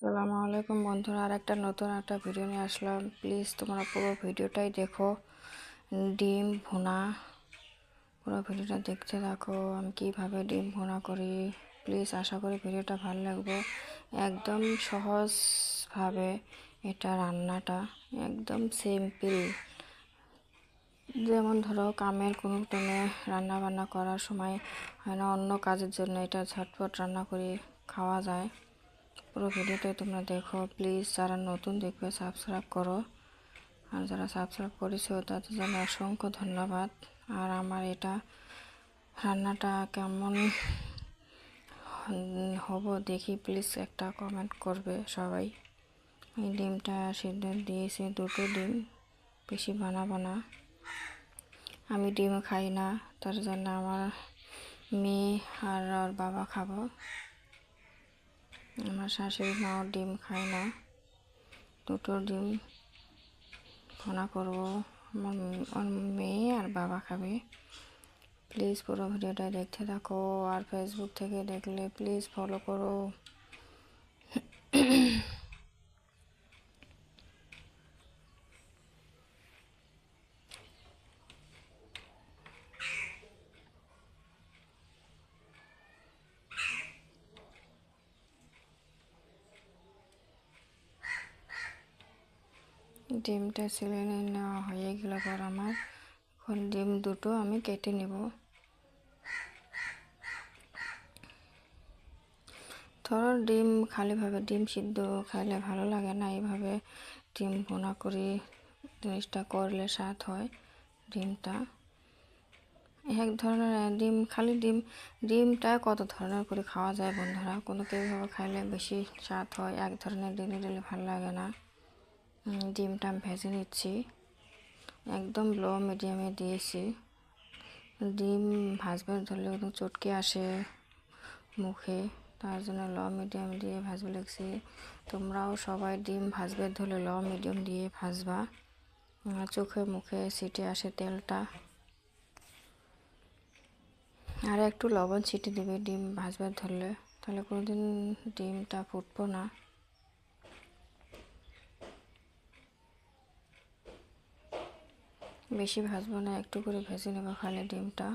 আসসালামু আলাইকুম বন্ধুরা, আর একটা নতুন একটা ভিডিও নিয়ে আসলাম। প্লিজ তোমরা পুরো ভিডিওটাই দেখো। ডিম ভুনা, পুরো ভিডিওটা দেখতে থাকো আমি কিভাবে ডিম ভুনা করি। প্লিজ আশা করি ভিডিওটা ভালো লাগবে। একদম সহজভাবে এটা রান্নাটা, একদম সিম্পল। যেমন ধরো কামের কোনো টাইমে রান্না বান্না করার সময় হয় না, অন্য কাজের জন্য এটা ঝটপট রান্না করে খাওয়া যায়। পুরো ভিডিওটাই তোমরা দেখো। প্লিজ যারা নতুন দেখবে সাবস্ক্রাইব করো, আর যারা সাবস্ক্রাইব করেছো তাদের জন্য অসংখ্য ধন্যবাদ। আর আমার এটা রান্নাটা কেমন হবো দেখি প্লিজ একটা কমেন্ট করবে সবাই। এই ডিমটা সিদ্ধ দিয়েছি, দুটো ডিম, বেশি বানাবো না। আমি ডিম খাই না, তার জন্য আমার মেয়ে আর ওর বাবা খাবো। আমার শাশুড়ি মাও ডিম খায় না। দুটো ডিম ভুনা করবো, আমার মেয়ে আর বাবা খাবে। প্লিজ পুরো ভিডিওটা দেখতে থাকো, আর ফেসবুক থেকে দেখলে প্লিজ ফলো করো। ডিমটা ছিলে নেওয়া হয়ে গেল পর আমার এখন ডিম দুটো আমি কেটে নেব। ধরো ডিম খালিভাবে ডিম সিদ্ধ খাইলে ভালো লাগে না, এইভাবে ডিম ভুনা করে জিনিসটা করলে স্বাদ হয়। ডিমটা এক ধরনের ডিম, খালি ডিমটা কত ধরনের করে খাওয়া যায় বন্ধুরা, কোনো কেউভাবে খাইলে বেশি স্বাদ হয়, এক ধরনের ডিলে দিলে ভালো লাগে না। ডিমটা আমি ভেজে নিচ্ছি, একদম লো মিডিয়ামে দিয়েছি। ডিম ভাজবে ধরলে একদম চটকে আসে মুখে, তার জন্য লো মিডিয়াম দিয়ে ভাজবে লাগছি। তোমরাও সবাই ডিম ভাজবে ধরলে লো মিডিয়াম দিয়ে ভাজবা, চোখে মুখে ছিটে আসে তেলটা। আর একটু লবণ ছিটে দিবে ডিম ভাজবার ধরলে, তাহলে কোনোদিন ডিমটা ফুটবো না। বেশি ভাজবো না, একটু করে ভেজে নেবো খালি ডিমটা।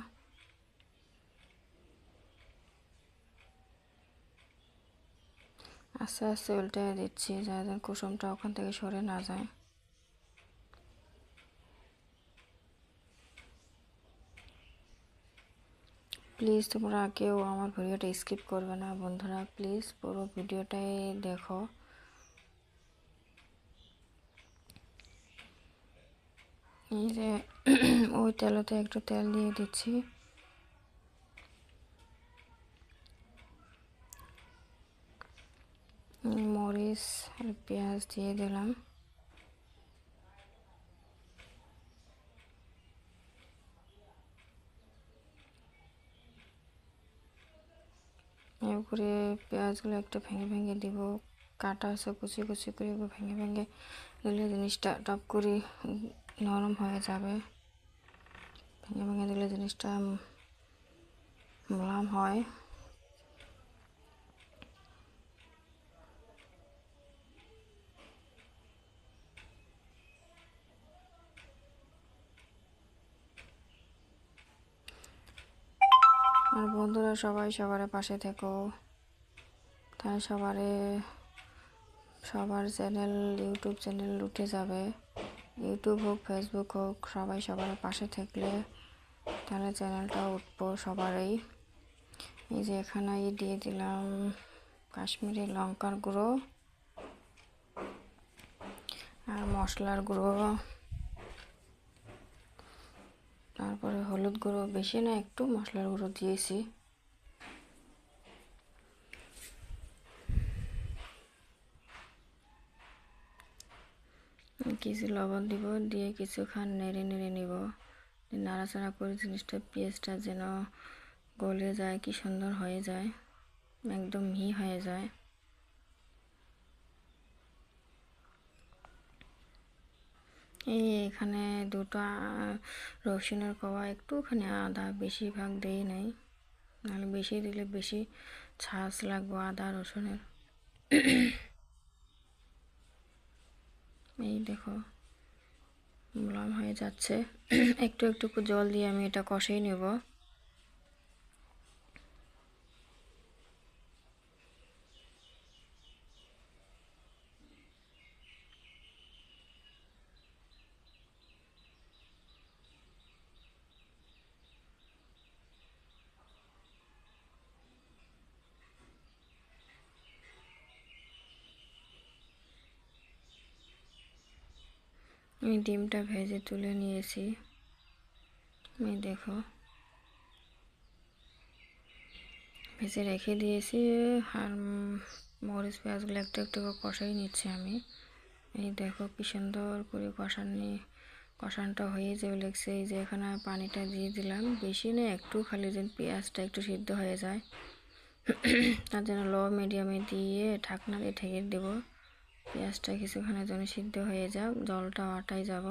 আস্তে আস্তে উল্টে দিচ্ছি যাতে কুসুমটা ওখান থেকে সরে না যায়। প্লিজ তোমরা কেউ আমার ভিডিওটা স্কিপ করবে না বন্ধুরা, প্লিজ পুরো ভিডিওটাই দেখো। এই যে ওই তেলতে একটু তেল দিয়ে দিচ্ছি, মরিচ আর পেঁয়াজ দিয়ে দিলাম। এরপরে পেঁয়াজগুলো একটু ভেঙে ভেঙে দিব, কাটা আছে কুচি কুচি করে ভেঙে ভেঙে দিলে জিনিসটা টপ করে নরম হয়ে যাবে। ভেঙে ভেঙে দিলে জিনিসটা মোলাম হয়। আর বন্ধুরা সবাই সবার পাশে থেকো, তাই সবার চ্যানেল, ইউটিউব চ্যানেল উঠে যাবে। ইউটিউব হোক ফেসবুক হোক, সবাই সবার পাশে থাকলে তাহলে চ্যানেলটা উঠবো সবারই। এই যে এখানে দিয়ে দিলাম কাশ্মীরি লঙ্কার গুঁড়ো আর মশলার গুঁড়ো, তারপরে হলুদ গুঁড়ো, বেশি না একটু মশলার গুঁড়ো দিয়েছি। কিছু লবণ দিব, দিয়ে কিছুক্ষণ নেড়ে নেড়ে নিব, নাড়াচাড়া করে জিনিসটা পেঁয়াজটা যেন গলে যায়, কি সুন্দর হয়ে যায়, একদম মিহি হয়ে যায়। এই এখানে দুটো রসুনের কোয়া, একটুখানি আদা, বেশিরভাগ দেই নাই, নাহলে বেশি দিলে বেশি ছাঁচ লাগবে আদা রসুনের। দেখো মোলায়েম হয়ে যাচ্ছে। একটু একটু জল দিয়ে আমি এটা কষিয়ে নেব। আমি ডিমটা ভেজে তুলে নিয়েছি। আমি দেখো ভেজে রেখে দিয়েছি। আর মরিচ পেঁয়াজগুলো একটু একটু করে কষাই নিচ্ছি আমি। এই দেখো কি সুন্দর করে কষানটা হয়ে যাবে লেগছে। এই যে এখানে পানিটা দিয়ে দিলাম, বেশি না, একটু, খালি যেন পেঁয়াজটা একটু সিদ্ধ হয়ে যায়। তার জন্য লো মিডিয়ামে দিয়ে ঢাকনা দিয়ে ঢেকে দেবো। পেঁয়াজটা কিছুক্ষণের জন্য সিদ্ধ হয়ে যাক, জলটা আটাই যাব।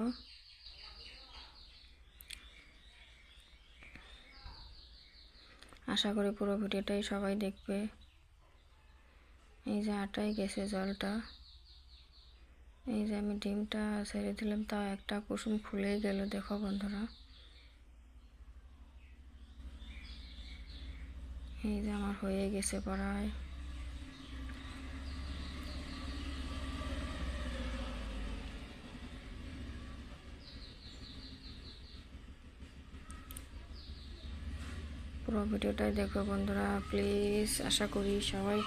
আশা করি পুরো ভিডিওটাই সবাই দেখবে। এই যে আটাই গেছে জলটা। এই যে আমি ডিমটা ছেড়ে দিলাম, তাও একটা কুসুম ফুলেই গেল, দেখো বন্ধুরা। এই যে আমার হয়ে গেছে প্রায়। পুরো ভিডিওটাই দেখো বন্ধুরা প্লিজ। আশা করি সবাই